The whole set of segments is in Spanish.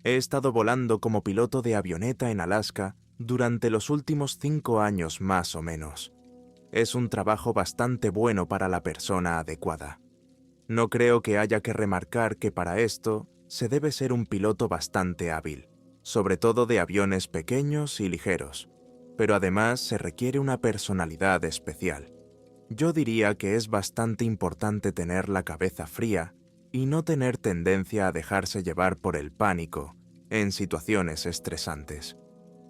He estado volando como piloto de avioneta en Alaska durante los últimos 5 años más o menos. Es un trabajo bastante bueno para la persona adecuada. No creo que haya que remarcar que para esto se debe ser un piloto bastante hábil, sobre todo de aviones pequeños y ligeros, pero además se requiere una personalidad especial. Yo diría que es bastante importante tener la cabeza fría y no tener tendencia a dejarse llevar por el pánico en situaciones estresantes.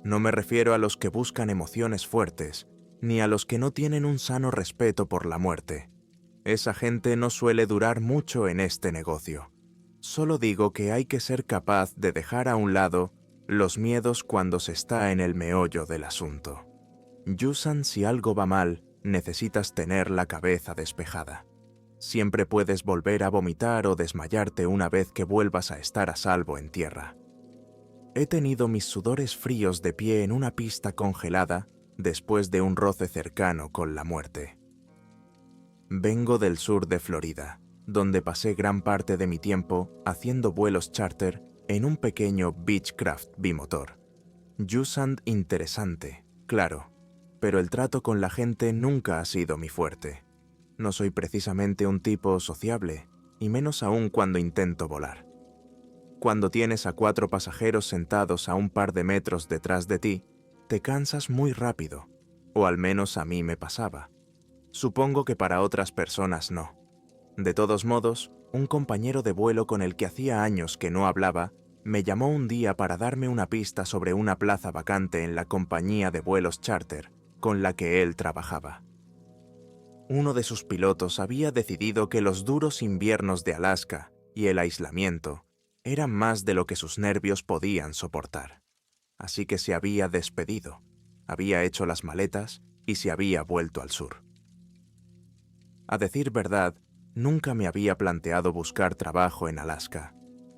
No me refiero a los que buscan emociones fuertes, ni a los que no tienen un sano respeto por la muerte. Esa gente no suele durar mucho en este negocio. Solo digo que hay que ser capaz de dejar a un lado los miedos cuando se está en el meollo del asunto. Yusan, si algo va mal, necesitas tener la cabeza despejada. Siempre puedes volver a vomitar o desmayarte una vez que vuelvas a estar a salvo en tierra. He tenido mis sudores fríos de pie en una pista congelada después de un roce cercano con la muerte. Vengo del sur de Florida, donde pasé gran parte de mi tiempo haciendo vuelos charter en un pequeño Beechcraft bimotor. Jusant interesante, claro, pero el trato con la gente nunca ha sido mi fuerte. No soy precisamente un tipo sociable, y menos aún cuando intento volar. Cuando tienes a 4 pasajeros sentados a un par de metros detrás de ti, te cansas muy rápido, o al menos a mí me pasaba. Supongo que para otras personas no. De todos modos, un compañero de vuelo con el que hacía años que no hablaba, me llamó un día para darme una pista sobre una plaza vacante en la compañía de vuelos charter con la que él trabajaba. Uno de sus pilotos había decidido que los duros inviernos de Alaska y el aislamiento eran más de lo que sus nervios podían soportar. Así que se había despedido, había hecho las maletas y se había vuelto al sur. A decir verdad, nunca me había planteado buscar trabajo en Alaska.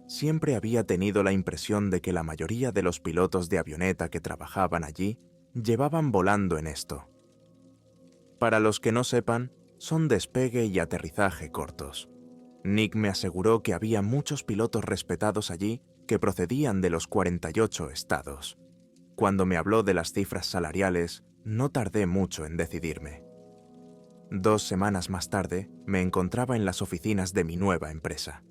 Siempre había tenido la impresión de que la mayoría de los pilotos de avioneta que trabajaban allí llevaban volando en esto. Para los que no sepan, son despegue y aterrizaje cortos. Nick me aseguró que había muchos pilotos respetados allí que procedían de los 48 estados. Cuando me habló de las cifras salariales, no tardé mucho en decidirme. 2 semanas más tarde, me encontraba en las oficinas de mi nueva empresa.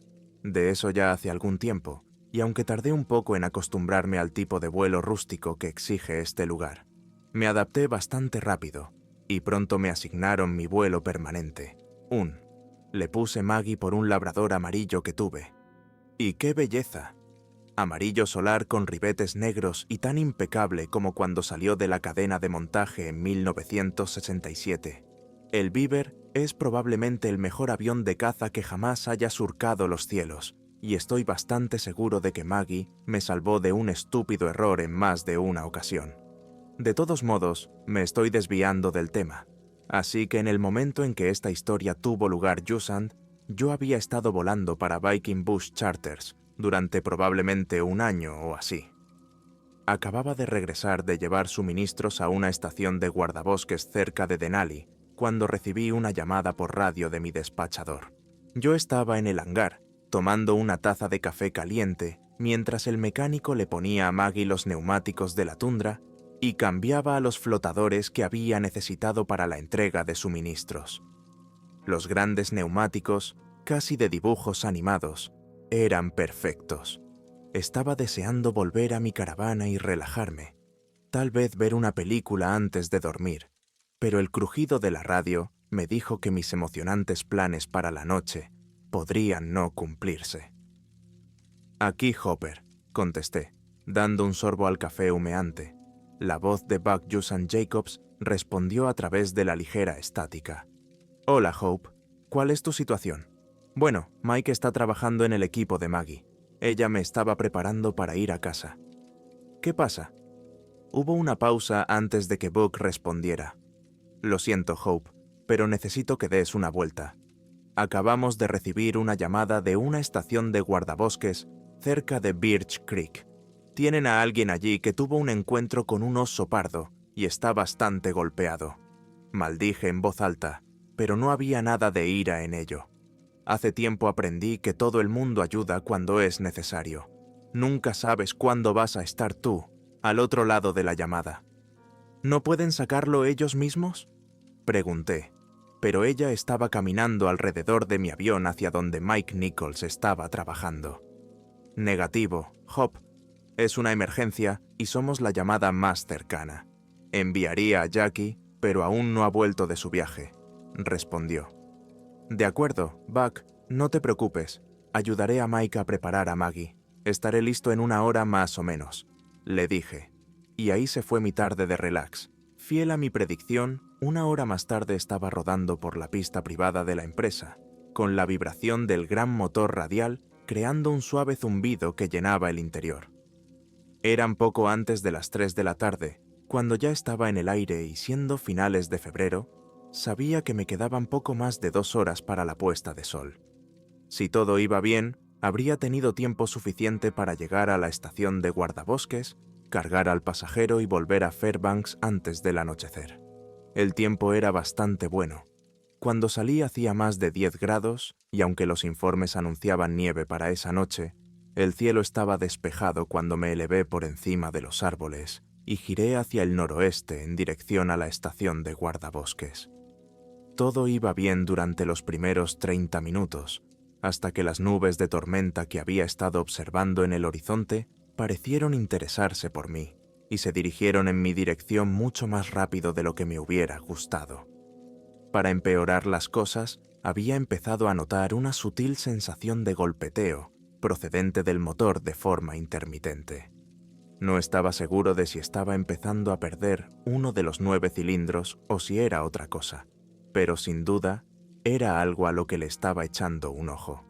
De eso ya hace algún tiempo, y aunque tardé un poco en acostumbrarme al tipo de vuelo rústico que exige este lugar, me adapté bastante rápido, y pronto me asignaron mi vuelo permanente, Le puse Maggie por un labrador amarillo que tuve. ¡Y qué belleza! Amarillo solar con ribetes negros y tan impecable como cuando salió de la cadena de montaje en 1967. El Beaver es probablemente el mejor avión de caza que jamás haya surcado los cielos, y estoy bastante seguro de que Maggie me salvó de un estúpido error en más de una ocasión. De todos modos, me estoy desviando del tema, así que en el momento en que esta historia tuvo lugar Jusant, yo había estado volando para Viking Bush Charters durante probablemente un año o así. Acababa de regresar de llevar suministros a una estación de guardabosques cerca de Denali, cuando recibí una llamada por radio de mi despachador. Yo estaba en el hangar, tomando una taza de café caliente, mientras el mecánico le ponía a Maggie los neumáticos de la Tundra y cambiaba a los flotadores que había necesitado para la entrega de suministros. Los grandes neumáticos, casi de dibujos animados, eran perfectos. Estaba deseando volver a mi caravana y relajarme, tal vez ver una película antes de dormir, pero el crujido de la radio me dijo que mis emocionantes planes para la noche podrían no cumplirse. «Aquí, Hopper», contesté, dando un sorbo al café humeante. La voz de Buck Jusant Jacobs respondió a través de la ligera estática. «Hola, Hope. ¿Cuál es tu situación?» «Bueno, Mike está trabajando en el equipo de Maggie. Ella me estaba preparando para ir a casa». «¿Qué pasa?» Hubo una pausa antes de que Buck respondiera. «Lo siento, Hope, pero necesito que des una vuelta. Acabamos de recibir una llamada de una estación de guardabosques cerca de Birch Creek. Tienen a alguien allí que tuvo un encuentro con un oso pardo y está bastante golpeado». Maldije en voz alta, pero no había nada de ira en ello. Hace tiempo aprendí que todo el mundo ayuda cuando es necesario. Nunca sabes cuándo vas a estar tú, al otro lado de la llamada. ¿No pueden sacarlo ellos mismos?, pregunté, pero ella estaba caminando alrededor de mi avión hacia donde Mike Nichols estaba trabajando. Negativo, Hop. Es una emergencia y somos la llamada más cercana. Enviaría a Jackie, pero aún no ha vuelto de su viaje, respondió. De acuerdo, Buck, no te preocupes. Ayudaré a Mike a preparar a Maggie. Estaré listo en 1 hora más o menos, le dije. Y ahí se fue mi tarde de relax. Fiel a mi predicción, 1 hora más tarde estaba rodando por la pista privada de la empresa, con la vibración del gran motor radial creando un suave zumbido que llenaba el interior. Eran poco antes de las 3 de la tarde, cuando ya estaba en el aire y siendo finales de febrero, sabía que me quedaban poco más de 2 horas para la puesta de sol. Si todo iba bien, habría tenido tiempo suficiente para llegar a la estación de guardabosques, cargar al pasajero y volver a Fairbanks antes del anochecer. El tiempo era bastante bueno. Cuando salí hacía más de 10 grados y aunque los informes anunciaban nieve para esa noche, el cielo estaba despejado cuando me elevé por encima de los árboles y giré hacia el noroeste en dirección a la estación de guardabosques. Todo iba bien durante los primeros 30 minutos, hasta que las nubes de tormenta que había estado observando en el horizonte parecieron interesarse por mí y se dirigieron en mi dirección mucho más rápido de lo que me hubiera gustado. Para empeorar las cosas, había empezado a notar una sutil sensación de golpeteo procedente del motor de forma intermitente. No estaba seguro de si estaba empezando a perder uno de los 9 cilindros o si era otra cosa, pero sin duda era algo a lo que le estaba echando un ojo.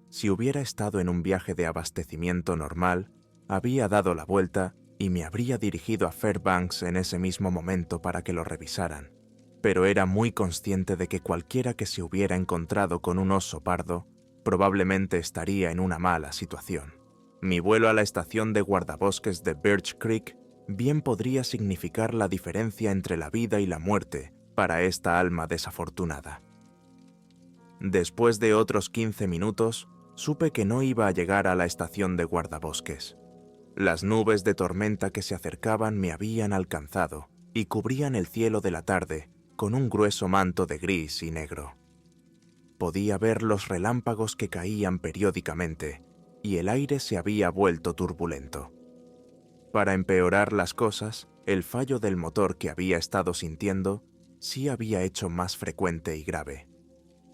Si hubiera estado en un viaje de abastecimiento normal, había dado la vuelta y me habría dirigido a Fairbanks en ese mismo momento para que lo revisaran, pero era muy consciente de que cualquiera que se hubiera encontrado con un oso pardo probablemente estaría en una mala situación. Mi vuelo a la estación de guardabosques de Birch Creek bien podría significar la diferencia entre la vida y la muerte para esta alma desafortunada. Después de otros 15 minutos, supe que no iba a llegar a la estación de guardabosques. Las nubes de tormenta que se acercaban me habían alcanzado y cubrían el cielo de la tarde con un grueso manto de gris y negro. Podía ver los relámpagos que caían periódicamente y el aire se había vuelto turbulento. Para empeorar las cosas, el fallo del motor que había estado sintiendo sí había hecho más frecuente y grave.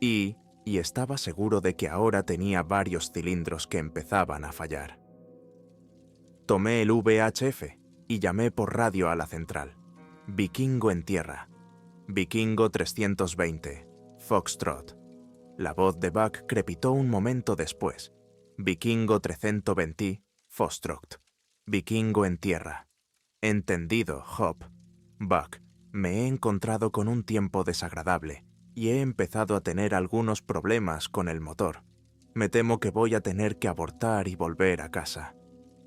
Y estaba seguro de que ahora tenía varios cilindros que empezaban a fallar. Tomé el VHF y llamé por radio a la central. Vikingo en tierra. Vikingo 320. Foxtrot. La voz de Buck crepitó un momento después. Vikingo 320. Foxtrot. Vikingo en tierra. Entendido, Hop. Buck, me he encontrado con un tiempo desagradable y he empezado a tener algunos problemas con el motor. Me temo que voy a tener que abortar y volver a casa.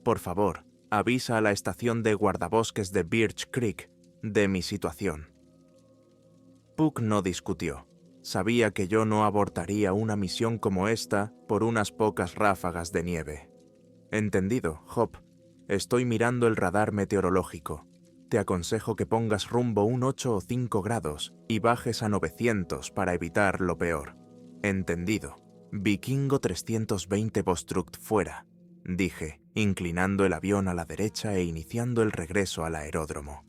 Por favor, avisa a la estación de guardabosques de Birch Creek de mi situación. Puck no discutió. Sabía que yo no abortaría una misión como esta por unas pocas ráfagas de nieve. Entendido, Hop. Estoy mirando el radar meteorológico. Te aconsejo que pongas rumbo un 8 o 5 grados y bajes a 900 para evitar lo peor. Entendido. Vikingo 320 Vostruct fuera, dije, inclinando el avión a la derecha e iniciando el regreso al aeródromo.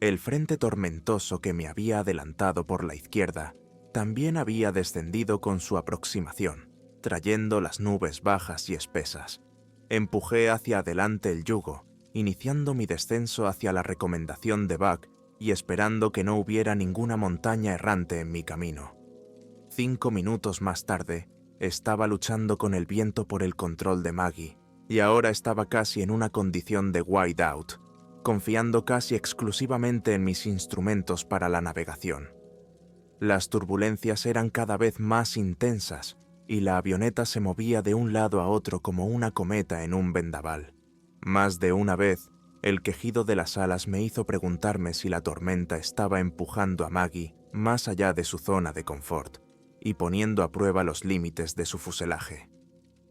El frente tormentoso que me había adelantado por la izquierda también había descendido con su aproximación, trayendo las nubes bajas y espesas. Empujé hacia adelante el yugo, iniciando mi descenso hacia la recomendación de Buck y esperando que no hubiera ninguna montaña errante en mi camino. 5 minutos más tarde, estaba luchando con el viento por el control de Maggie, y ahora estaba casi en una condición de whiteout, confiando casi exclusivamente en mis instrumentos para la navegación. Las turbulencias eran cada vez más intensas y la avioneta se movía de un lado a otro como una cometa en un vendaval. Más de una vez, el quejido de las alas me hizo preguntarme si la tormenta estaba empujando a Maggie más allá de su zona de confort y poniendo a prueba los límites de su fuselaje.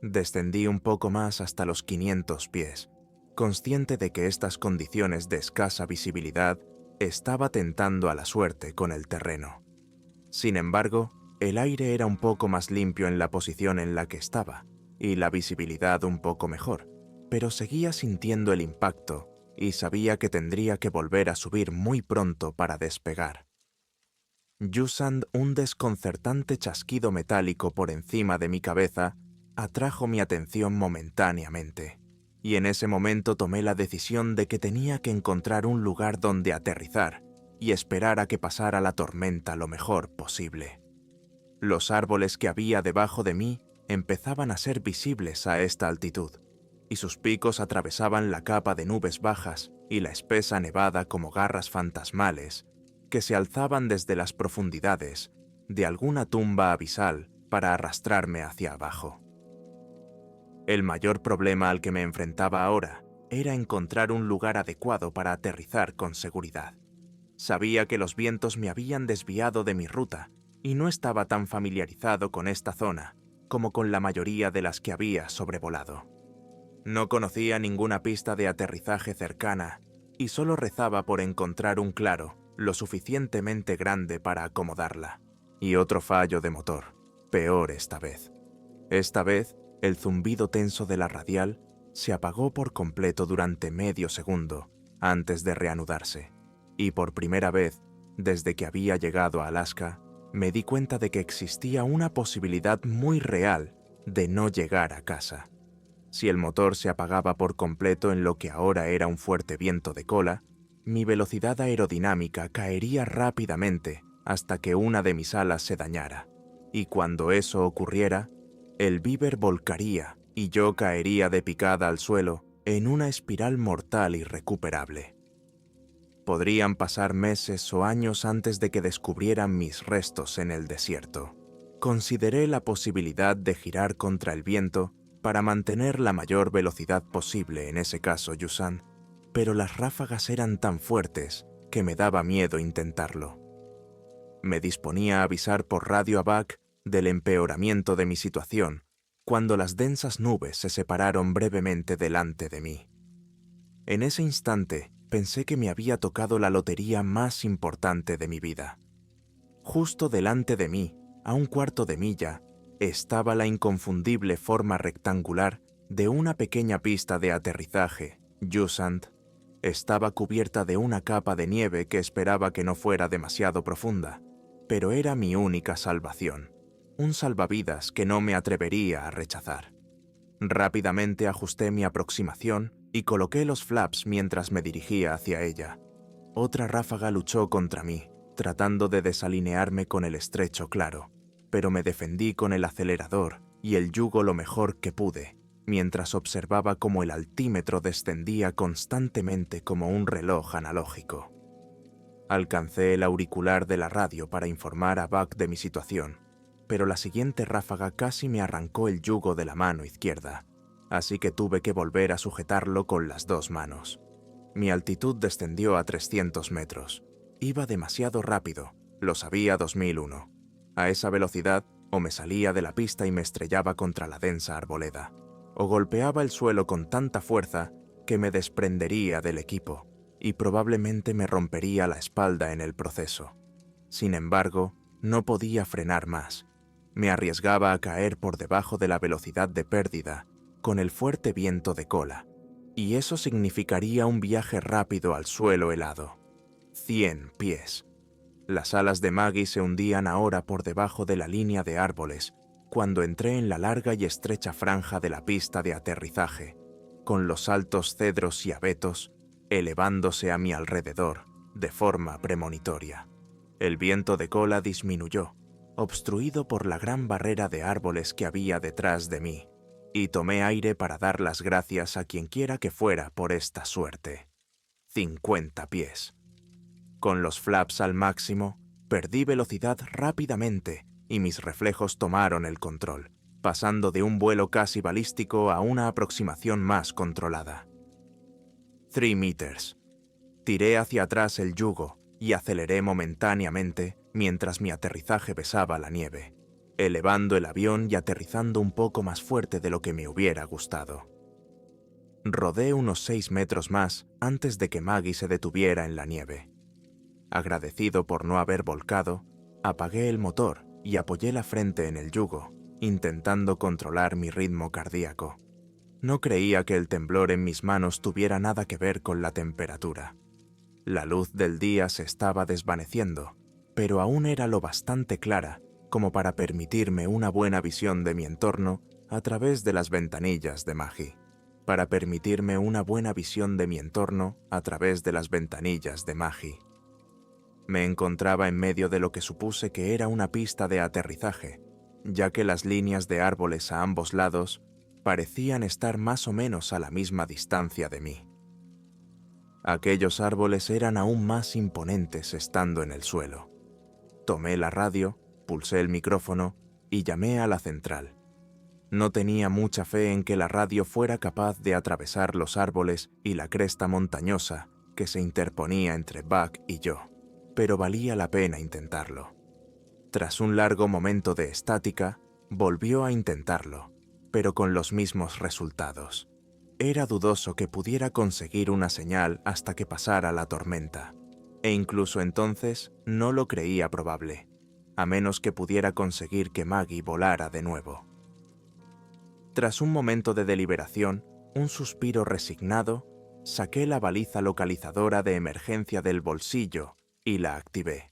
Descendí un poco más hasta los 500 pies, consciente de que estas condiciones de escasa visibilidad estaba tentando a la suerte con el terreno. Sin embargo, el aire era un poco más limpio en la posición en la que estaba, y la visibilidad un poco mejor, pero seguía sintiendo el impacto y sabía que tendría que volver a subir muy pronto para despegar. Yusand, un desconcertante chasquido metálico por encima de mi cabeza, atrajo mi atención momentáneamente, y en ese momento tomé la decisión de que tenía que encontrar un lugar donde aterrizar y esperar a que pasara la tormenta lo mejor posible. Los árboles que había debajo de mí empezaban a ser visibles a esta altitud, y sus picos atravesaban la capa de nubes bajas y la espesa nevada como garras fantasmales que se alzaban desde las profundidades de alguna tumba abisal para arrastrarme hacia abajo. El mayor problema al que me enfrentaba ahora era encontrar un lugar adecuado para aterrizar con seguridad. Sabía que los vientos me habían desviado de mi ruta y no estaba tan familiarizado con esta zona como con la mayoría de las que había sobrevolado. No conocía ninguna pista de aterrizaje cercana y solo rezaba por encontrar un claro lo suficientemente grande para acomodarla. Y otro fallo de motor, peor esta vez. Esta vez, el zumbido tenso de la radial se apagó por completo durante medio segundo antes de reanudarse. Y por primera vez, desde que había llegado a Alaska, me di cuenta de que existía una posibilidad muy real de no llegar a casa. Si el motor se apagaba por completo en lo que ahora era un fuerte viento de cola, mi velocidad aerodinámica caería rápidamente hasta que una de mis alas se dañara, y cuando eso ocurriera, el Beaver volcaría y yo caería de picada al suelo en una espiral mortal irrecuperable. Podrían pasar meses o años antes de que descubrieran mis restos en el desierto. Consideré la posibilidad de girar contra el viento para mantener la mayor velocidad posible en ese caso, Yusand, pero las ráfagas eran tan fuertes que me daba miedo intentarlo. Me disponía a avisar por radio a Buck del empeoramiento de mi situación cuando las densas nubes se separaron brevemente delante de mí. En ese instante pensé que me había tocado la lotería más importante de mi vida. Justo delante de mí, a un cuarto de milla, estaba la inconfundible forma rectangular de una pequeña pista de aterrizaje. Yusand estaba cubierta de una capa de nieve que esperaba que no fuera demasiado profunda, pero era mi única salvación, un salvavidas que no me atrevería a rechazar. Rápidamente ajusté mi aproximación y coloqué los flaps mientras me dirigía hacia ella. Otra ráfaga luchó contra mí, tratando de desalinearme con el estrecho claro, pero me defendí con el acelerador y el yugo lo mejor que pude, mientras observaba cómo el altímetro descendía constantemente como un reloj analógico. Alcancé el auricular de la radio para informar a Buck de mi situación, pero la siguiente ráfaga casi me arrancó el yugo de la mano izquierda, así que tuve que volver a sujetarlo con las dos manos. Mi altitud descendió a 300 metros. Iba demasiado rápido, lo sabía 2001. A esa velocidad, o me salía de la pista y me estrellaba contra la densa arboleda, o golpeaba el suelo con tanta fuerza que me desprendería del equipo y probablemente me rompería la espalda en el proceso. Sin embargo, no podía frenar más. Me arriesgaba a caer por debajo de la velocidad de pérdida con el fuerte viento de cola, y eso significaría un viaje rápido al suelo helado. 100 pies. Las alas de Maggie se hundían ahora por debajo de la línea de árboles cuando entré en la larga y estrecha franja de la pista de aterrizaje, con los altos cedros y abetos elevándose a mi alrededor de forma premonitoria. El viento de cola disminuyó, obstruido por la gran barrera de árboles que había detrás de mí, y tomé aire para dar las gracias a quienquiera que fuera por esta suerte. 50 pies. Con los flaps al máximo, perdí velocidad rápidamente y mis reflejos tomaron el control, pasando de un vuelo casi balístico a una aproximación más controlada. 3 meters. Tiré hacia atrás el yugo y aceleré momentáneamente mientras mi aterrizaje besaba la nieve. elevando el avión y aterrizando un poco más fuerte de lo que me hubiera gustado. Rodé unos 6 metros más antes de que Maggie se detuviera en la nieve. Agradecido por no haber volcado, apagué el motor y apoyé la frente en el yugo, intentando controlar mi ritmo cardíaco. No creía que el temblor en mis manos tuviera nada que ver con la temperatura. La luz del día se estaba desvaneciendo, pero aún era lo bastante clara como para permitirme una buena visión de mi entorno a través de las ventanillas de Maggie. Me encontraba en medio de lo que supuse que era una pista de aterrizaje, ya que las líneas de árboles a ambos lados parecían estar más o menos a la misma distancia de mí. Aquellos árboles eran aún más imponentes estando en el suelo. Tomé la radio, pulsé el micrófono y llamé a la central. No tenía mucha fe en que la radio fuera capaz de atravesar los árboles y la cresta montañosa que se interponía entre Buck y yo, pero valía la pena intentarlo. Tras un largo momento de estática, volvió a intentarlo, pero con los mismos resultados. Era dudoso que pudiera conseguir una señal hasta que pasara la tormenta, e incluso entonces no lo creía probable, a menos que pudiera conseguir que Maggie volara de nuevo. Tras un momento de deliberación, un suspiro resignado, saqué la baliza localizadora de emergencia del bolsillo y la activé.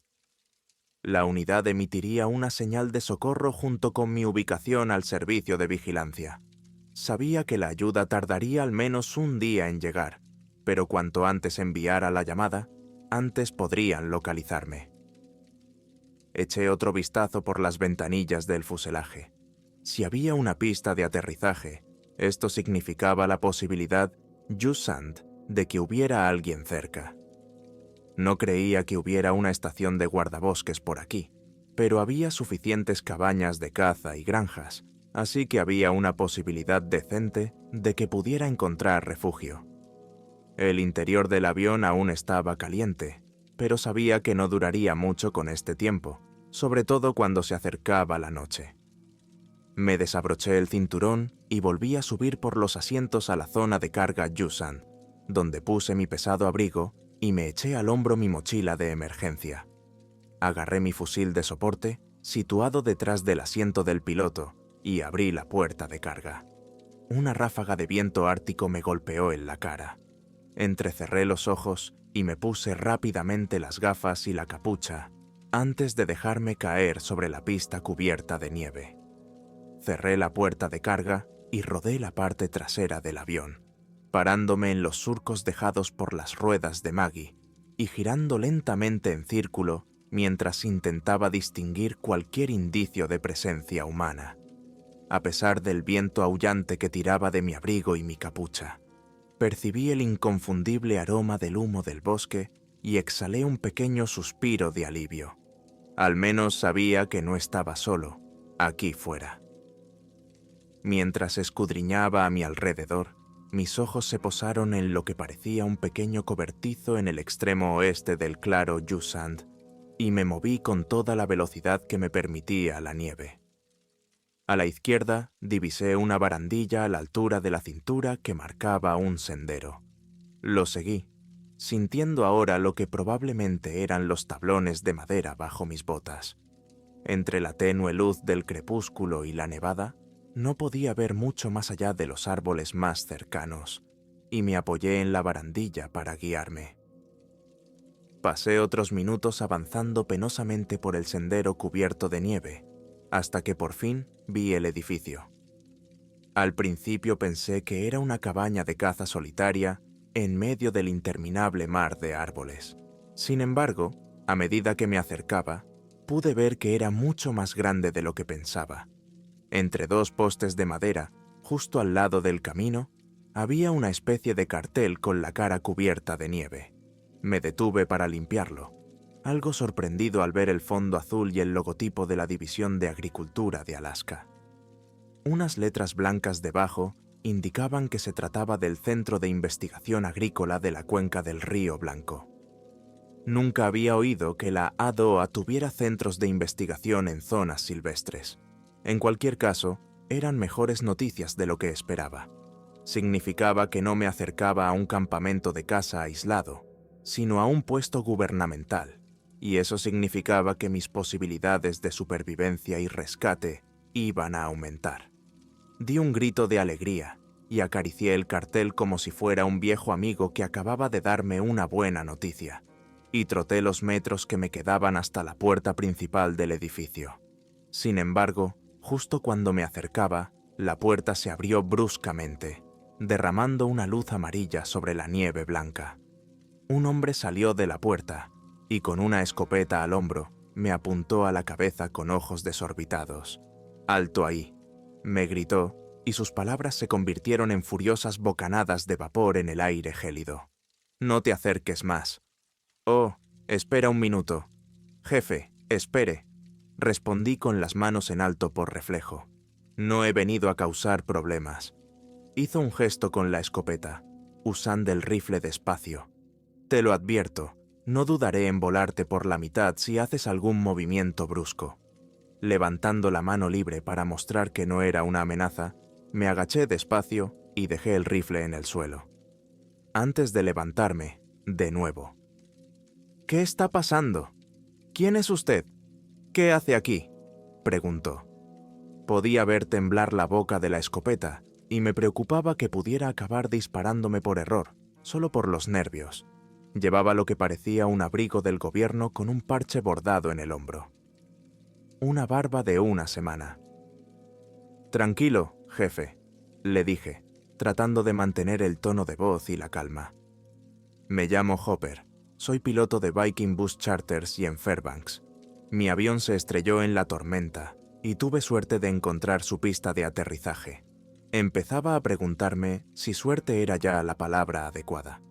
La unidad emitiría una señal de socorro junto con mi ubicación al servicio de vigilancia. Sabía que la ayuda tardaría al menos un día en llegar, pero cuanto antes enviara la llamada, antes podrían localizarme. Eché otro vistazo por las ventanillas del fuselaje. Si había una pista de aterrizaje, esto significaba la posibilidad, jusant, de que hubiera alguien cerca. No creía que hubiera una estación de guardabosques por aquí, pero había suficientes cabañas de caza y granjas, así que había una posibilidad decente de que pudiera encontrar refugio. El interior del avión aún estaba caliente, pero sabía que no duraría mucho con este tiempo, sobre todo cuando se acercaba la noche. Me desabroché el cinturón y volví a subir por los asientos a la zona de carga Yusan, donde puse mi pesado abrigo y me eché al hombro mi mochila de emergencia. Agarré mi fusil de soporte, situado detrás del asiento del piloto, y abrí la puerta de carga. Una ráfaga de viento ártico me golpeó en la cara. Entrecerré los ojos y me puse rápidamente las gafas y la capucha antes de dejarme caer sobre la pista cubierta de nieve. Cerré la puerta de carga y rodé la parte trasera del avión, parándome en los surcos dejados por las ruedas de Maggie y girando lentamente en círculo mientras intentaba distinguir cualquier indicio de presencia humana. A pesar del viento aullante que tiraba de mi abrigo y mi capucha, percibí el inconfundible aroma del humo del bosque y exhalé un pequeño suspiro de alivio. Al menos sabía que no estaba solo, aquí fuera. Mientras escudriñaba a mi alrededor, mis ojos se posaron en lo que parecía un pequeño cobertizo en el extremo oeste del claro Jusant, y me moví con toda la velocidad que me permitía la nieve. A la izquierda divisé una barandilla a la altura de la cintura que marcaba un sendero. Lo seguí, sintiendo ahora lo que probablemente eran los tablones de madera bajo mis botas. Entre la tenue luz del crepúsculo y la nevada, no podía ver mucho más allá de los árboles más cercanos, y me apoyé en la barandilla para guiarme. Pasé otros minutos avanzando penosamente por el sendero cubierto de nieve, hasta que por fin vi el edificio. Al principio pensé que era una cabaña de caza solitaria en medio del interminable mar de árboles. Sin embargo, a medida que me acercaba, pude ver que era mucho más grande de lo que pensaba. Entre dos postes de madera, justo al lado del camino, había una especie de cartel con la cara cubierta de nieve. Me detuve para limpiarlo, algo sorprendido al ver el fondo azul y el logotipo de la División de Agricultura de Alaska. Unas letras blancas debajo indicaban que se trataba del Centro de Investigación Agrícola de la Cuenca del Río Blanco. Nunca había oído que la ADOA tuviera centros de investigación en zonas silvestres. En cualquier caso, eran mejores noticias de lo que esperaba. Significaba que no me acercaba a un campamento de caza aislado, sino a un puesto gubernamental, y eso significaba que mis posibilidades de supervivencia y rescate iban a aumentar. Di un grito de alegría y acaricié el cartel como si fuera un viejo amigo que acababa de darme una buena noticia, y troté los metros que me quedaban hasta la puerta principal del edificio. Sin embargo, justo cuando me acercaba, la puerta se abrió bruscamente, derramando una luz amarilla sobre la nieve blanca. Un hombre salió de la puerta y con una escopeta al hombro me apuntó a la cabeza con ojos desorbitados. «¡Alto ahí!», me gritó, y sus palabras se convirtieron en furiosas bocanadas de vapor en el aire gélido. «No te acerques más». «Oh, espera un minuto». «Jefe, espere», respondí con las manos en alto por reflejo. «No he venido a causar problemas». Hizo un gesto con la escopeta, usando el rifle despacio. «Te lo advierto, no dudaré en volarte por la mitad si haces algún movimiento brusco». Levantando la mano libre para mostrar que no era una amenaza, me agaché despacio y dejé el rifle en el suelo. Antes de levantarme, de nuevo. «¿Qué está pasando? ¿Quién es usted? ¿Qué hace aquí?», preguntó. Podía ver temblar la boca de la escopeta y me preocupaba que pudiera acabar disparándome por error, solo por los nervios. Llevaba lo que parecía un abrigo del gobierno con un parche bordado en el hombro. Una barba de una semana. «Tranquilo, jefe», le dije, tratando de mantener el tono de voz y la calma. «Me llamo Hopper. Soy piloto de Viking Bus Charters y en Fairbanks. Mi avión se estrelló en la tormenta y tuve suerte de encontrar su pista de aterrizaje». Empezaba a preguntarme si suerte era ya la palabra adecuada.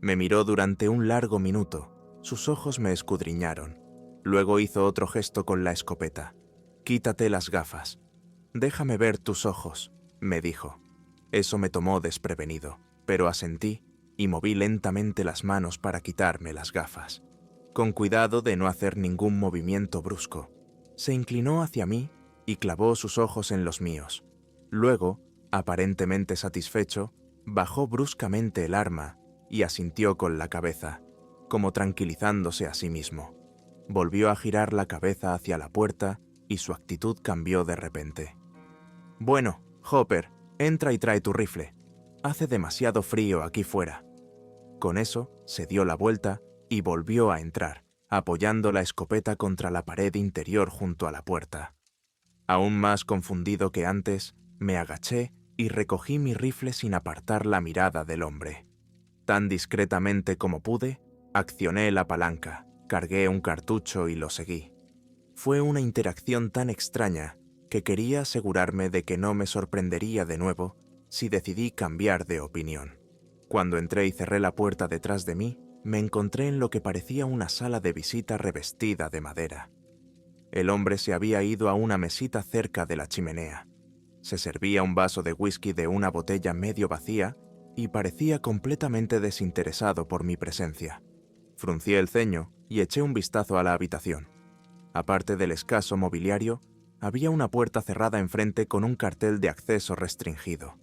Me miró durante un largo minuto. Sus ojos me escudriñaron. Luego hizo otro gesto con la escopeta. «Quítate las gafas». «Déjame ver tus ojos», me dijo. Eso me tomó desprevenido, pero asentí y moví lentamente las manos para quitarme las gafas. Con cuidado de no hacer ningún movimiento brusco, se inclinó hacia mí y clavó sus ojos en los míos. Luego, aparentemente satisfecho, bajó bruscamente el arma y asintió con la cabeza, como tranquilizándose a sí mismo. Volvió a girar la cabeza hacia la puerta y su actitud cambió de repente. «Bueno, Hopper, entra y trae tu rifle. Hace demasiado frío aquí fuera». Con eso, se dio la vuelta y volvió a entrar, apoyando la escopeta contra la pared interior junto a la puerta. Aún más confundido que antes, me agaché y recogí mi rifle sin apartar la mirada del hombre. Tan discretamente como pude, accioné la palanca, cargué un cartucho y lo seguí. Fue una interacción tan extraña que quería asegurarme de que no me sorprendería de nuevo si decidí cambiar de opinión. Cuando entré y cerré la puerta detrás de mí, me encontré en lo que parecía una sala de visita revestida de madera. El hombre se había ido a una mesita cerca de la chimenea. Se servía un vaso de whisky de una botella medio vacía y parecía completamente desinteresado por mi presencia. Fruncí el ceño y eché un vistazo a la habitación. Aparte del escaso mobiliario, había una puerta cerrada enfrente con un cartel de acceso restringido.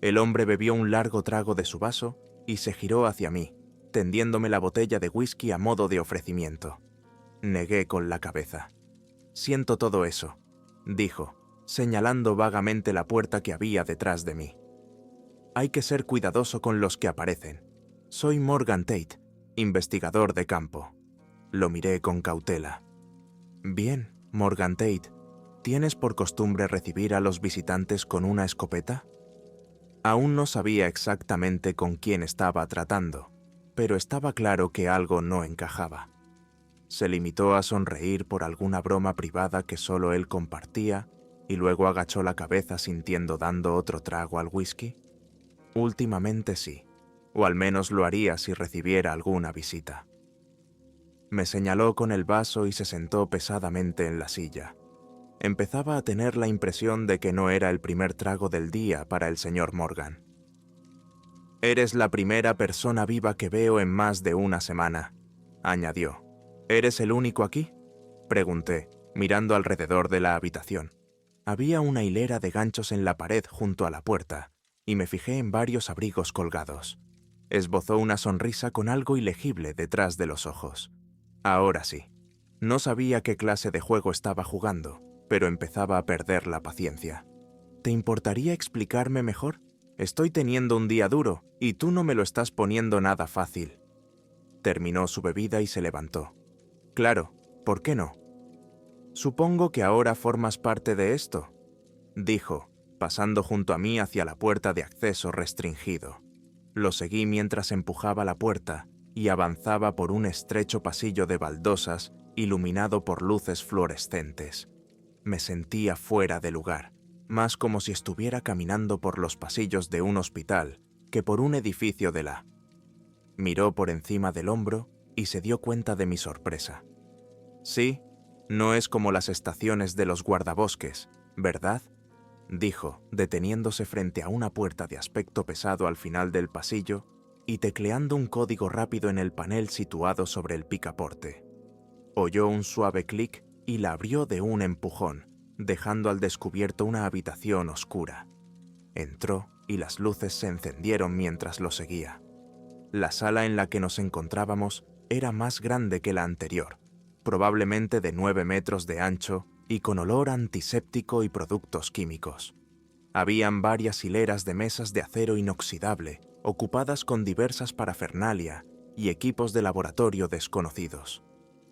El hombre bebió un largo trago de su vaso y se giró hacia mí, tendiéndome la botella de whisky a modo de ofrecimiento. Negué con la cabeza. «Siento todo eso», dijo, señalando vagamente la puerta que había detrás de mí. «Hay que ser cuidadoso con los que aparecen. Soy Morgan Tate, investigador de campo». Lo miré con cautela. «Bien, Morgan Tate, ¿tienes por costumbre recibir a los visitantes con una escopeta?» Aún no sabía exactamente con quién estaba tratando, pero estaba claro que algo no encajaba. Se limitó a sonreír por alguna broma privada que solo él compartía y luego agachó la cabeza sintiendo dando otro trago al whisky. Últimamente sí, o al menos lo haría si recibiera alguna visita. Me señaló con el vaso y se sentó pesadamente en la silla. Empezaba a tener la impresión de que no era el primer trago del día para el señor Morgan. «Eres la primera persona viva que veo en más de una semana», añadió. «¿Eres el único aquí?», pregunté, mirando alrededor de la habitación. Había una hilera de ganchos en la pared junto a la puerta, y me fijé en varios abrigos colgados. Esbozó una sonrisa con algo ilegible detrás de los ojos. Ahora sí. No sabía qué clase de juego estaba jugando, pero empezaba a perder la paciencia. ¿Te importaría explicarme mejor? Estoy teniendo un día duro, y tú no me lo estás poniendo nada fácil. Terminó su bebida y se levantó. Claro, ¿por qué no? Supongo que ahora formas parte de esto, dijo, pasando junto a mí hacia la puerta de acceso restringido. Lo seguí mientras empujaba la puerta y avanzaba por un estrecho pasillo de baldosas iluminado por luces fluorescentes. Me sentía fuera de lugar, más como si estuviera caminando por los pasillos de un hospital que por un edificio de la... Miró por encima del hombro y se dio cuenta de mi sorpresa. Sí, no es como las estaciones de los guardabosques, ¿verdad?, dijo, deteniéndose frente a una puerta de aspecto pesado al final del pasillo y tecleando un código rápido en el panel situado sobre el picaporte. Oyó un suave clic y la abrió de un empujón, dejando al descubierto una habitación oscura. Entró y las luces se encendieron mientras lo seguía. La sala en la que nos encontrábamos era más grande que la anterior, probablemente de 9 metros de ancho y con olor antiséptico y productos químicos. Habían varias hileras de mesas de acero inoxidable, ocupadas con diversas parafernalia y equipos de laboratorio desconocidos.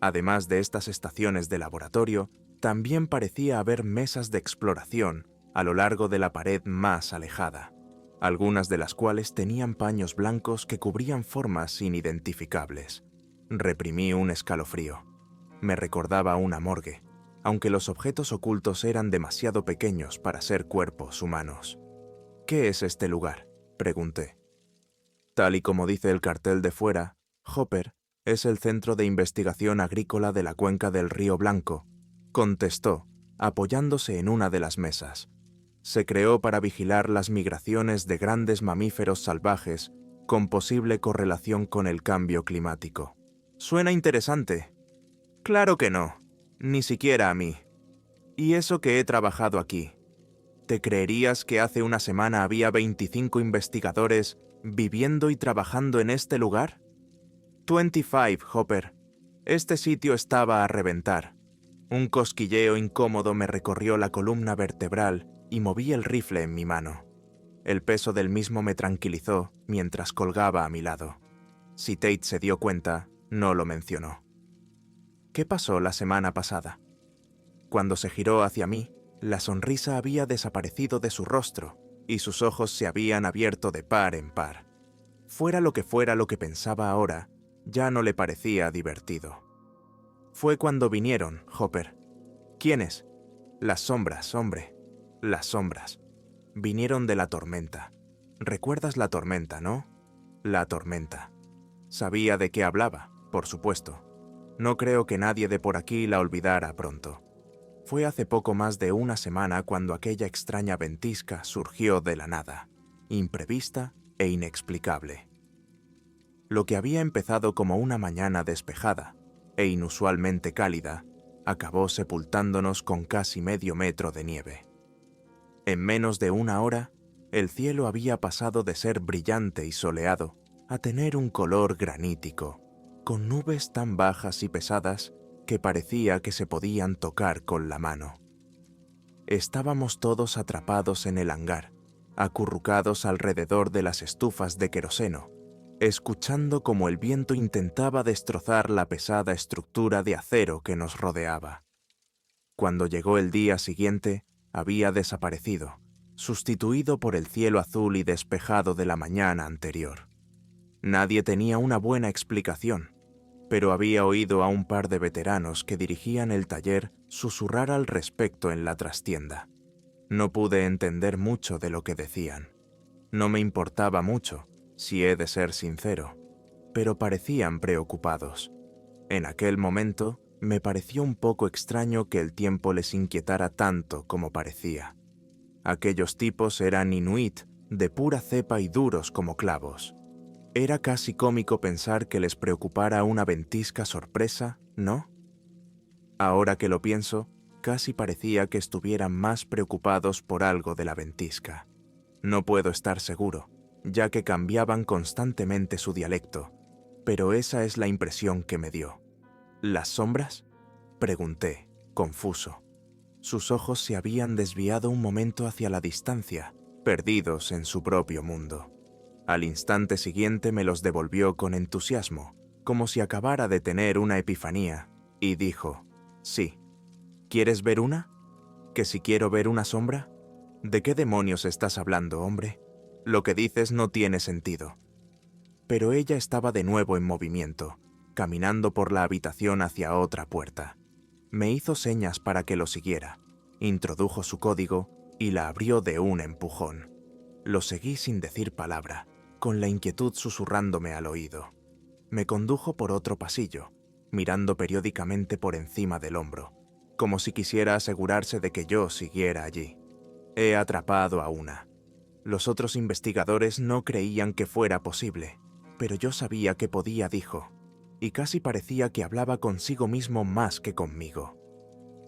Además de estas estaciones de laboratorio, también parecía haber mesas de exploración a lo largo de la pared más alejada, algunas de las cuales tenían paños blancos que cubrían formas inidentificables. Reprimí un escalofrío. Me recordaba una morgue, aunque los objetos ocultos eran demasiado pequeños para ser cuerpos humanos. ¿Qué es este lugar?, pregunté. Tal y como dice el cartel de fuera, Hopper es el Centro de Investigación Agrícola de la Cuenca del Río Blanco, contestó, apoyándose en una de las mesas. Se creó para vigilar las migraciones de grandes mamíferos salvajes con posible correlación con el cambio climático. Suena interesante. Claro que no, ni siquiera a mí. Y eso que he trabajado aquí. ¿Te creerías que hace una semana había 25 investigadores viviendo y trabajando en este lugar? 25, Hopper. Este sitio estaba a reventar. Un cosquilleo incómodo me recorrió la columna vertebral y moví el rifle en mi mano. El peso del mismo me tranquilizó mientras colgaba a mi lado. Si Tate se dio cuenta, no lo mencionó. ¿Qué pasó la semana pasada? Cuando se giró hacia mí, la sonrisa había desaparecido de su rostro y sus ojos se habían abierto de par en par. Fuera lo que pensaba ahora, ya no le parecía divertido. Fue cuando vinieron, Hopper. ¿Quiénes? Las sombras, hombre. Las sombras. Vinieron de la tormenta. ¿Recuerdas la tormenta, no? La tormenta. Sabía de qué hablaba, por supuesto. No creo que nadie de por aquí la olvidara pronto. Fue hace poco más de una semana cuando aquella extraña ventisca surgió de la nada, imprevista e inexplicable. Lo que había empezado como una mañana despejada e inusualmente cálida, acabó sepultándonos con casi medio metro de nieve. En menos de una hora, el cielo había pasado de ser brillante y soleado a tener un color granítico, con nubes tan bajas y pesadas que parecía que se podían tocar con la mano. Estábamos todos atrapados en el hangar, acurrucados alrededor de las estufas de queroseno, escuchando cómo el viento intentaba destrozar la pesada estructura de acero que nos rodeaba. Cuando llegó el día siguiente, había desaparecido, sustituido por el cielo azul y despejado de la mañana anterior. Nadie tenía una buena explicación, pero había oído a un par de veteranos que dirigían el taller susurrar al respecto en la trastienda. No pude entender mucho de lo que decían. No me importaba mucho, si he de ser sincero, pero parecían preocupados. En aquel momento, me pareció un poco extraño que el tiempo les inquietara tanto como parecía. Aquellos tipos eran inuit, de pura cepa y duros como clavos. Era casi cómico pensar que les preocupara una ventisca sorpresa, ¿no? Ahora que lo pienso, casi parecía que estuvieran más preocupados por algo de la ventisca. No puedo estar seguro, ya que cambiaban constantemente su dialecto, pero esa es la impresión que me dio. ¿Las sombras?, pregunté, confuso. Sus ojos se habían desviado un momento hacia la distancia, perdidos en su propio mundo. Al instante siguiente me los devolvió con entusiasmo, como si acabara de tener una epifanía, y dijo: «Sí. ¿Quieres ver una? ¿Que si quiero ver una sombra? ¿De qué demonios estás hablando, hombre? Lo que dices no tiene sentido». Pero ella estaba de nuevo en movimiento, caminando por la habitación hacia otra puerta. Me hizo señas para que lo siguiera, introdujo su código y la abrió de un empujón. Lo seguí sin decir palabra, con la inquietud susurrándome al oído. Me condujo por otro pasillo, mirando periódicamente por encima del hombro, como si quisiera asegurarse de que yo siguiera allí. He atrapado a una. Los otros investigadores no creían que fuera posible, pero yo sabía que podía, dijo, y casi parecía que hablaba consigo mismo más que conmigo.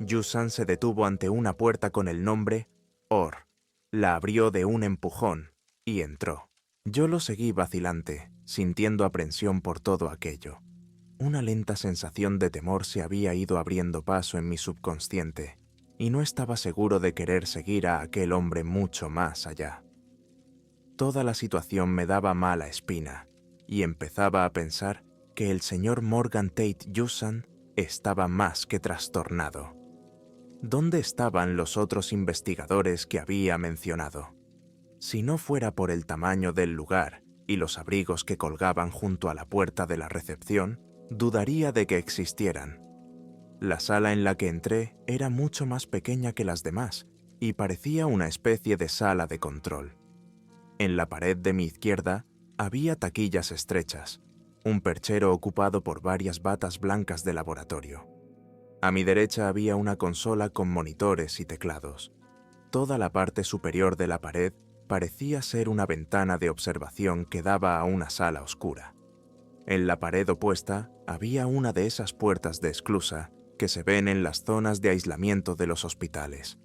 Yusan se detuvo ante una puerta con el nombre Or. La abrió de un empujón y entró. Yo lo seguí vacilante, sintiendo aprensión por todo aquello. Una lenta sensación de temor se había ido abriendo paso en mi subconsciente, y no estaba seguro de querer seguir a aquel hombre mucho más allá. Toda la situación me daba mala espina, y empezaba a pensar que el señor Morgan Tate Yusan estaba más que trastornado. ¿Dónde estaban los otros investigadores que había mencionado? Si no fuera por el tamaño del lugar y los abrigos que colgaban junto a la puerta de la recepción, dudaría de que existieran. La sala en la que entré era mucho más pequeña que las demás y parecía una especie de sala de control. En la pared de mi izquierda había taquillas estrechas, un perchero ocupado por varias batas blancas de laboratorio. A mi derecha había una consola con monitores y teclados. Toda la parte superior de la pared parecía ser una ventana de observación que daba a una sala oscura. En la pared opuesta había una de esas puertas de esclusa que se ven en las zonas de aislamiento de los hospitales.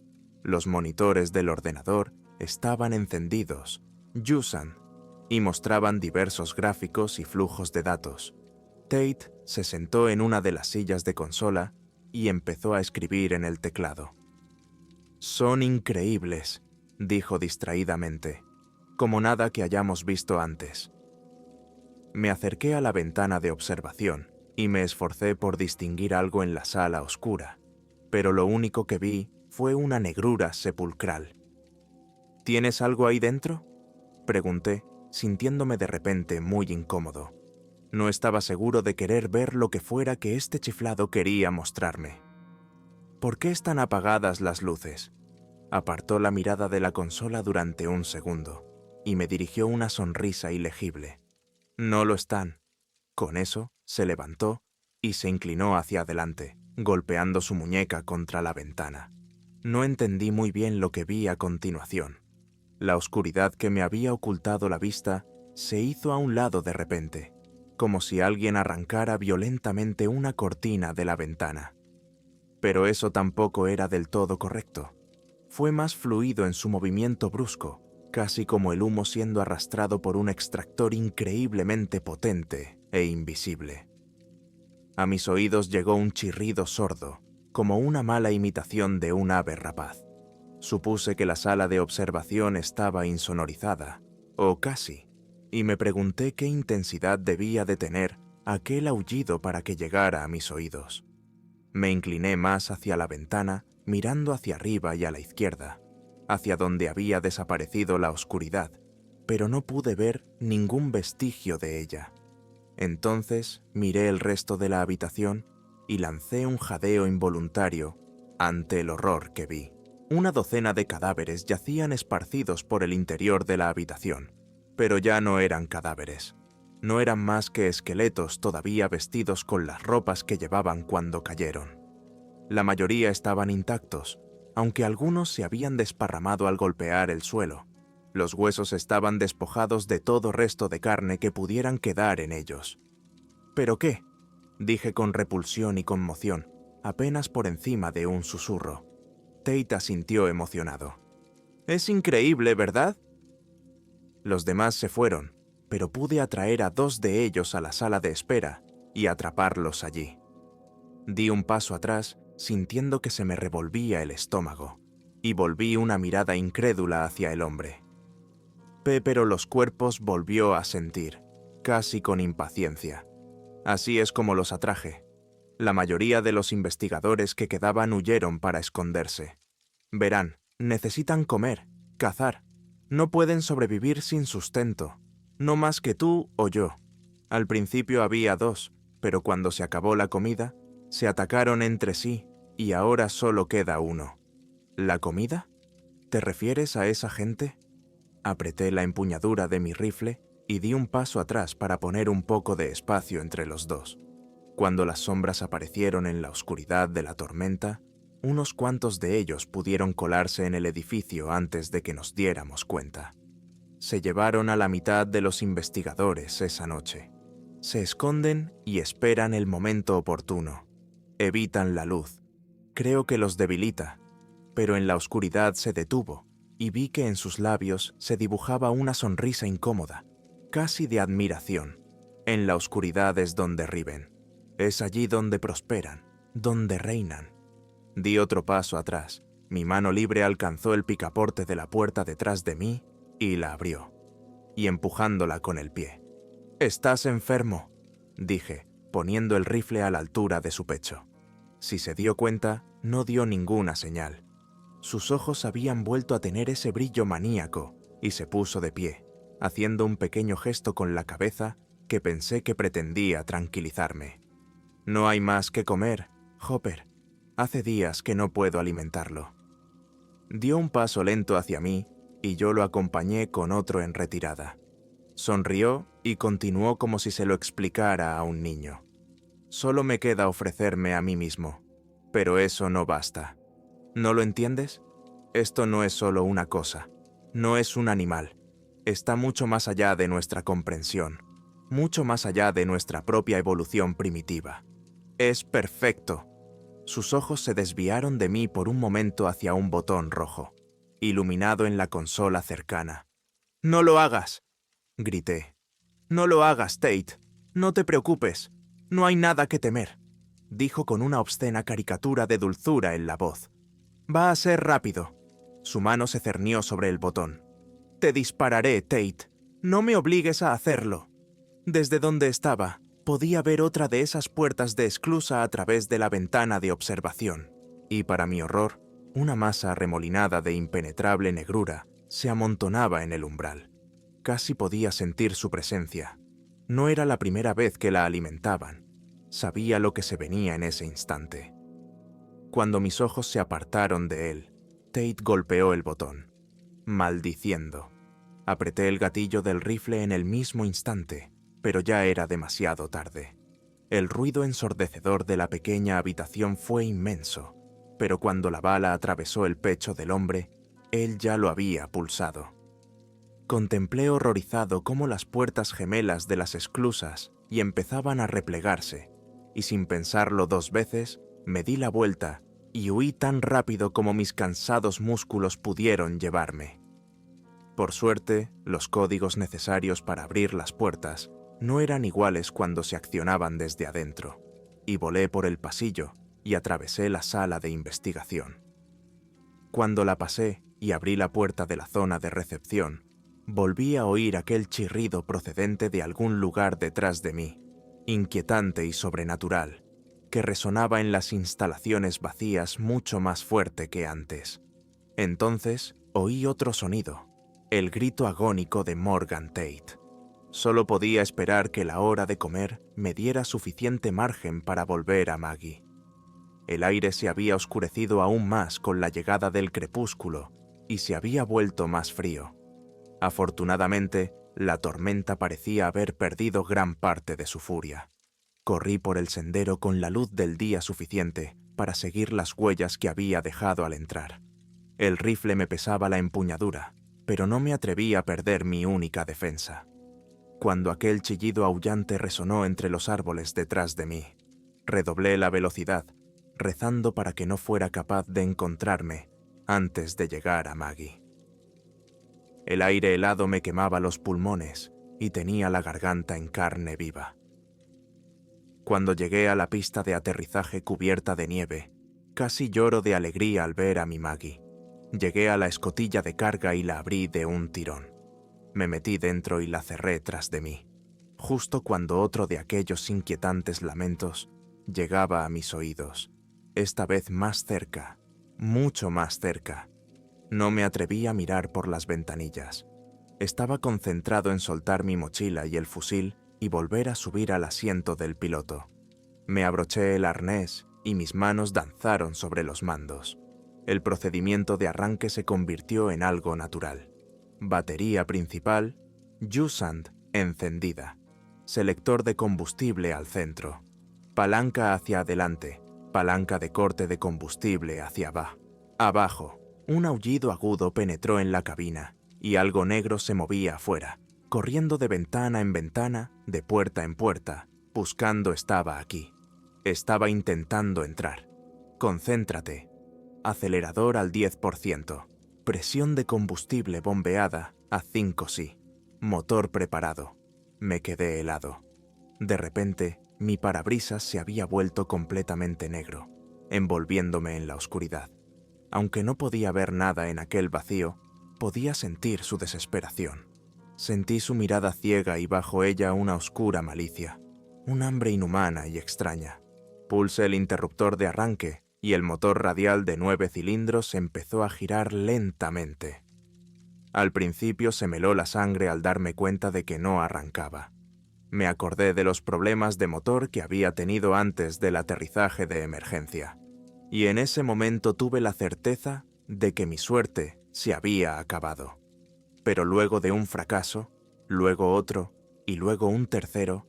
Los monitores del ordenador estaban encendidos, Yusan, y mostraban diversos gráficos y flujos de datos. Tate se sentó en una de las sillas de consola y empezó a escribir en el teclado. «Son increíbles», dijo distraídamente, «como nada que hayamos visto antes». Me acerqué a la ventana de observación y me esforcé por distinguir algo en la sala oscura, pero lo único que vi fue una negrura sepulcral. «¿Tienes algo ahí dentro?», pregunté, sintiéndome de repente muy incómodo. No estaba seguro de querer ver lo que fuera que este chiflado quería mostrarme. «¿Por qué están apagadas las luces?». Apartó la mirada de la consola durante un segundo y me dirigió una sonrisa ilegible. «No lo están». Con eso, se levantó y se inclinó hacia adelante, golpeando su muñeca contra la ventana. No entendí muy bien lo que vi a continuación. La oscuridad que me había ocultado la vista se hizo a un lado de repente, como si alguien arrancara violentamente una cortina de la ventana. Pero eso tampoco era del todo correcto. Fue más fluido en su movimiento brusco, casi como el humo siendo arrastrado por un extractor increíblemente potente e invisible. A mis oídos llegó un chirrido sordo, como una mala imitación de un ave rapaz. Supuse que la sala de observación estaba insonorizada, o casi, y me pregunté qué intensidad debía de tener aquel aullido para que llegara a mis oídos. Me incliné más hacia la ventana, mirando hacia arriba y a la izquierda, hacia donde había desaparecido la oscuridad, pero no pude ver ningún vestigio de ella. Entonces miré el resto de la habitación y lancé un jadeo involuntario ante el horror que vi. Una docena de cadáveres yacían esparcidos por el interior de la habitación, pero ya no eran cadáveres. No eran más que esqueletos todavía vestidos con las ropas que llevaban cuando cayeron. La mayoría estaban intactos, aunque algunos se habían desparramado al golpear el suelo. Los huesos estaban despojados de todo resto de carne que pudieran quedar en ellos. «¿Pero qué?», dije con repulsión y conmoción. apenas por encima de un susurro. Tate asintió emocionado. «Es increíble, ¿verdad?» Los demás se fueron, pero pude atraer a 2 de ellos a la sala de espera y atraparlos allí. Di un paso atrás, sintiendo que se me revolvía el estómago, y volví una mirada incrédula hacia el hombre. Pero los cuerpos volvió a sentir, casi con impaciencia. Así es como los atraje. La mayoría de los investigadores que quedaban huyeron para esconderse. Verán, necesitan comer, cazar. No pueden sobrevivir sin sustento, no más que tú o yo. Al principio había 2, pero cuando se acabó la comida, se atacaron entre sí y ahora solo queda uno. ¿La comida? ¿Te refieres a esa gente? Apreté la empuñadura de mi rifle y di un paso atrás para poner un poco de espacio entre los 2. Cuando las sombras aparecieron en la oscuridad de la tormenta, unos cuantos de ellos pudieron colarse en el edificio antes de que nos diéramos cuenta. Se llevaron a la mitad de los investigadores esa noche. Se esconden y esperan el momento oportuno. Evitan la luz. Creo que los debilita, pero en la oscuridad se detuvo y vi que en sus labios se dibujaba una sonrisa incómoda, casi de admiración. En la oscuridad es donde riben. Es allí donde prosperan, donde reinan. Di otro paso atrás. Mi mano libre alcanzó el picaporte de la puerta detrás de mí y la abrió, y empujándola con el pie. «Estás enfermo», dije, poniendo el rifle a la altura de su pecho. Si se dio cuenta, no dio ninguna señal. Sus ojos habían vuelto a tener ese brillo maníaco y se puso de pie, haciendo un pequeño gesto con la cabeza que pensé que pretendía tranquilizarme. «No hay más que comer, Hopper. Hace días que no puedo alimentarlo». Dio un paso lento hacia mí y yo lo acompañé con otro en retirada. Sonrió y continuó como si se lo explicara a un niño. «Solo me queda ofrecerme a mí mismo, pero eso no basta. ¿No lo entiendes? Esto no es solo una cosa, no es un animal. Está mucho más allá de nuestra comprensión, mucho más allá de nuestra propia evolución primitiva. Es perfecto». Sus ojos se desviaron de mí por un momento hacia un botón rojo, iluminado en la consola cercana. «¡No lo hagas!», grité. «No lo hagas, Tate. No te preocupes. No hay nada que temer», dijo con una obscena caricatura de dulzura en la voz. «Va a ser rápido». Su mano se cernió sobre el botón. «Te dispararé, Tate. No me obligues a hacerlo». Desde donde estaba, podía ver otra de esas puertas de esclusa a través de la ventana de observación, y para mi horror, una masa arremolinada de impenetrable negrura se amontonaba en el umbral. Casi podía sentir su presencia. No era la primera vez que la alimentaban. Sabía lo que se venía en ese instante. Cuando mis ojos se apartaron de él, Tate golpeó el botón, maldiciendo. Apreté el gatillo del rifle en el mismo instante, pero ya era demasiado tarde. El ruido ensordecedor de la pequeña habitación fue inmenso, pero cuando la bala atravesó el pecho del hombre, él ya lo había pulsado. Contemplé horrorizado cómo las puertas gemelas de las esclusas y empezaban a replegarse, y sin pensarlo 2 veces, me di la vuelta y huí tan rápido como mis cansados músculos pudieron llevarme. Por suerte, los códigos necesarios para abrir las puertas no eran iguales cuando se accionaban desde adentro, y volé por el pasillo y atravesé la sala de investigación. Cuando la pasé y abrí la puerta de la zona de recepción, volví a oír aquel chirrido procedente de algún lugar detrás de mí, inquietante y sobrenatural, que resonaba en las instalaciones vacías mucho más fuerte que antes. Entonces oí otro sonido, el grito agónico de Morgan Tate. Solo podía esperar que la hora de comer me diera suficiente margen para volver a Maggie. El aire se había oscurecido aún más con la llegada del crepúsculo y se había vuelto más frío. Afortunadamente, la tormenta parecía haber perdido gran parte de su furia. Corrí por el sendero con la luz del día suficiente para seguir las huellas que había dejado al entrar. El rifle me pesaba la empuñadura, pero no me atreví a perder mi única defensa. Cuando aquel chillido aullante resonó entre los árboles detrás de mí, redoblé la velocidad rezando para que no fuera capaz de encontrarme antes de llegar a Maggie. El aire helado me quemaba los pulmones y tenía la garganta en carne viva. Cuando llegué a la pista de aterrizaje cubierta de nieve, casi lloro de alegría al ver a mi Maggie. Llegué a la escotilla de carga y la abrí de un tirón. Me metí dentro y la cerré tras de mí, justo cuando otro de aquellos inquietantes lamentos llegaba a mis oídos, esta vez más cerca, mucho más cerca. No me atreví a mirar por las ventanillas. Estaba concentrado en soltar mi mochila y el fusil y volver a subir al asiento del piloto. Me abroché el arnés y mis manos danzaron sobre los mandos. El procedimiento de arranque se convirtió en algo natural. Batería principal, Jusant encendida. Selector de combustible al centro. Palanca hacia adelante. Palanca de corte de combustible hacia abajo. Un aullido agudo penetró en la cabina y algo negro se movía afuera, corriendo de ventana en ventana, de puerta en puerta, buscando estaba aquí. Estaba intentando entrar. Concéntrate. Acelerador al 10%. Presión de combustible bombeada a 5 sí. Motor preparado. Me quedé helado. De repente, mi parabrisas se había vuelto completamente negro, envolviéndome en la oscuridad. Aunque no podía ver nada en aquel vacío, podía sentir su desesperación. Sentí su mirada ciega y bajo ella una oscura malicia, un hambre inhumana y extraña. Pulsé el interruptor de arranque y el motor radial de 9 cilindros empezó a girar lentamente. Al principio se me heló la sangre al darme cuenta de que no arrancaba. Me acordé de los problemas de motor que había tenido antes del aterrizaje de emergencia. Y en ese momento tuve la certeza de que mi suerte se había acabado. Pero luego de un fracaso, luego otro y luego un tercero,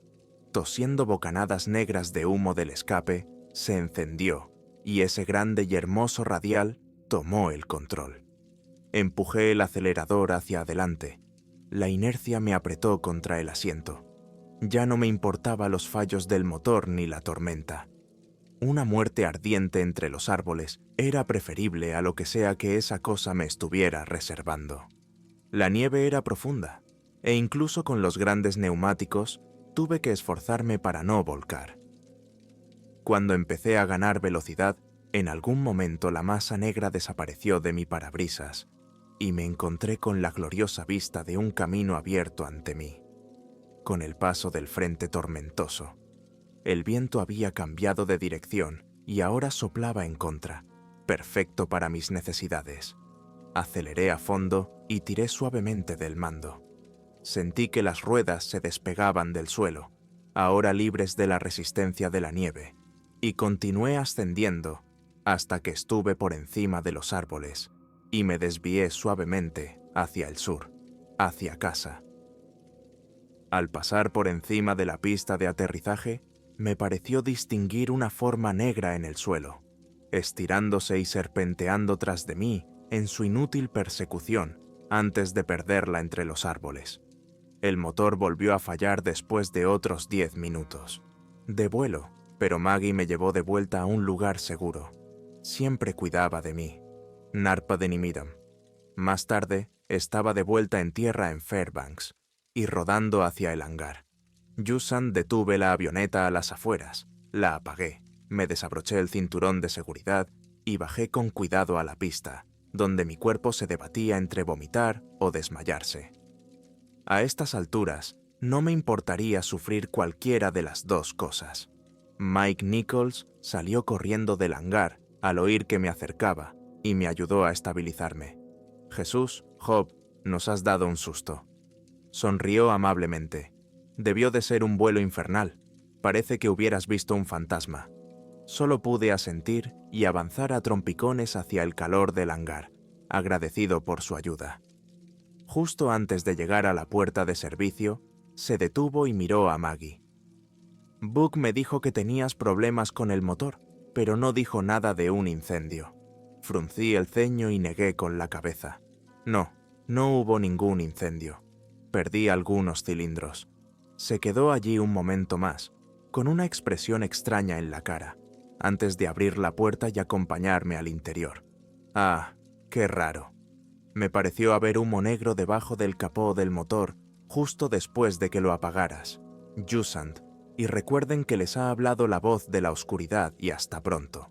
tosiendo bocanadas negras de humo del escape, se encendió y ese grande y hermoso radial tomó el control. Empujé el acelerador hacia adelante. La inercia me apretó contra el asiento. Ya no me importaba los fallos del motor ni la tormenta. Una muerte ardiente entre los árboles era preferible a lo que sea que esa cosa me estuviera reservando. La nieve era profunda, e incluso con los grandes neumáticos tuve que esforzarme para no volcar. Cuando empecé a ganar velocidad, en algún momento la masa negra desapareció de mi parabrisas y me encontré con la gloriosa vista de un camino abierto ante mí. Con el paso del frente tormentoso, el viento había cambiado de dirección y ahora soplaba en contra, perfecto para mis necesidades. Aceleré a fondo y tiré suavemente del mando. Sentí que las ruedas se despegaban del suelo, ahora libres de la resistencia de la nieve, y continué ascendiendo hasta que estuve por encima de los árboles y me desvié suavemente hacia el sur, hacia casa. Al pasar por encima de la pista de aterrizaje, me pareció distinguir una forma negra en el suelo, estirándose y serpenteando tras de mí en su inútil persecución antes de perderla entre los árboles. El motor volvió a fallar después de otros 10 minutos. De vuelo, pero Maggie me llevó de vuelta a un lugar seguro. Siempre cuidaba de mí. Narpa ni Midam. Más tarde, estaba de vuelta en tierra en Fairbanks y rodando hacia el hangar. Yusan detuve la avioneta a las afueras, la apagué, me desabroché el cinturón de seguridad y bajé con cuidado a la pista, donde mi cuerpo se debatía entre vomitar o desmayarse. A estas alturas, no me importaría sufrir cualquiera de las dos cosas. Mike Nichols salió corriendo del hangar al oír que me acercaba y me ayudó a estabilizarme. Jesús, Job, nos has dado un susto. Sonrió amablemente. Debió de ser un vuelo infernal. Parece que hubieras visto un fantasma. Solo pude asentir y avanzar a trompicones hacia el calor del hangar, agradecido por su ayuda. Justo antes de llegar a la puerta de servicio, se detuvo y miró a Maggie. Book me dijo que tenías problemas con el motor, pero no dijo nada de un incendio. Fruncí el ceño y negué con la cabeza. No hubo ningún incendio. Perdí algunos cilindros. Se quedó allí un momento más, con una expresión extraña en la cara. antes de abrir la puerta y acompañarme al interior. Ah, qué raro. Me pareció haber humo negro debajo del capó del motor justo después de que lo apagaras. Jusant, y recuerden que les ha hablado la voz de la oscuridad y hasta pronto.